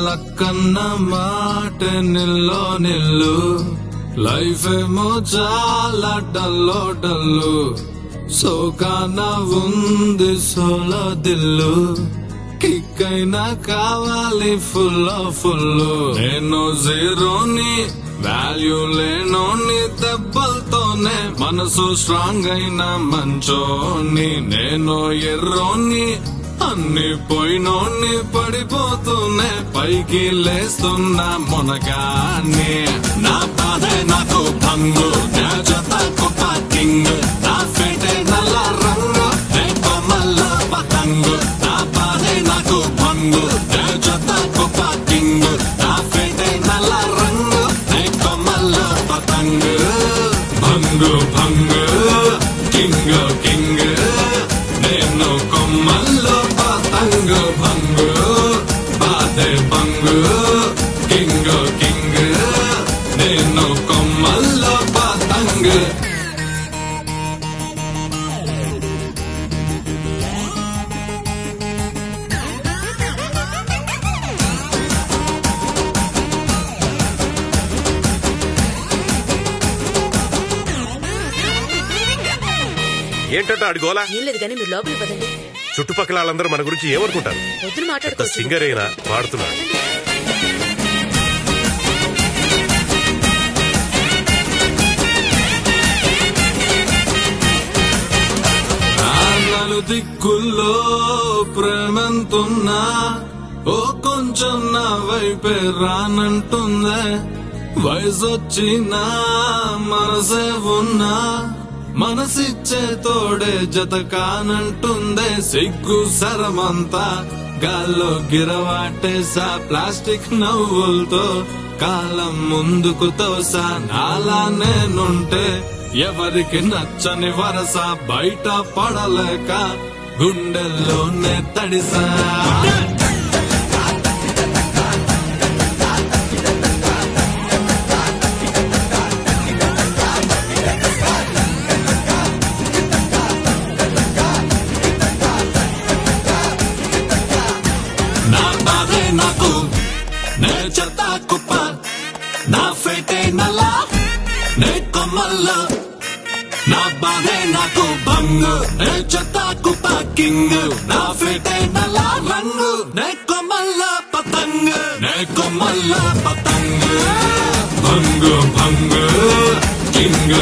లక్కన్న మాట నిల్లో నిల్లు లైఫ్ ఏమో చాలా డల్లో డల్లు సోకాన ఉంది సోలో దిల్లు కిక్ అయినా కావాలి ఫుల్ ఫుల్ నేను జీరోని వాల్యూ లేనోని దెబ్బలతోనే మనసు స్ట్రాంగ్ అయిన మంచోని నేను ఎర్రోని అన్ని పోయినోని పడిపోతూనే పైకి లేస్తున్నా మునగాన్ని నా బాధే నాకు భంగు నా జత గొప్ప కింగ్ నా ఫేటే నల్ల రంగు నే కొమ్మల్లో పతంగు నా బాధే నాకు భంగు నా జత గొప్ప కింగ్ నా ఫేటే నల్ల రంగు నే కొమ్మల్లో పతంగు భంగు భంగు కింగ్ కింగ్ నేను కొమ్మల్లో పతంగు భంగు బాధే భంగు కింగ్ కింగ్ నేను కొమ్మల్లో పతంగు ఏంటంటే అడిగోలా ఏం లేదు కానీ మీరు లోపలికి పదండి. చుట్టుపక్కల వాళ్ళందరూ మన గురించి ఏమనుకుంటారు? వద్దులు మాట్లాడుకోవచ్చు. సింగర్ అయినా పాడుతున్నాడు. దిక్కుల్లో ప్రేమంతున్నా ఓ కొంచెం నా వైపే రానంటుందే వయసొచ్చినా మనసే ఉన్నా మనసిచ్చే తోడే జత కానంటుందే సిగ్గు సరమంతా గాల్లో గిరవాటేసా ప్లాస్టిక్ నవ్వులతో కాలం ముందుకు తోసా నాలా నేనుంటే ఎవరికి నచ్చని వరస బయట పడలేక గుండెల్లోనే తడిసా నా బాధే నాకు నే చెత్త కుప్ప నా ఫేటే నల్ల నే కొమ్మల్లో నా బాధే నాకు భంగు నే చెత్త కుప్ప కింగ్ నా ఫేటే నల్ల రంగు నే కొమ్మల్లో పతంగు నే కొమ్మల్లో పతంగు భంగు భంగు కింగ్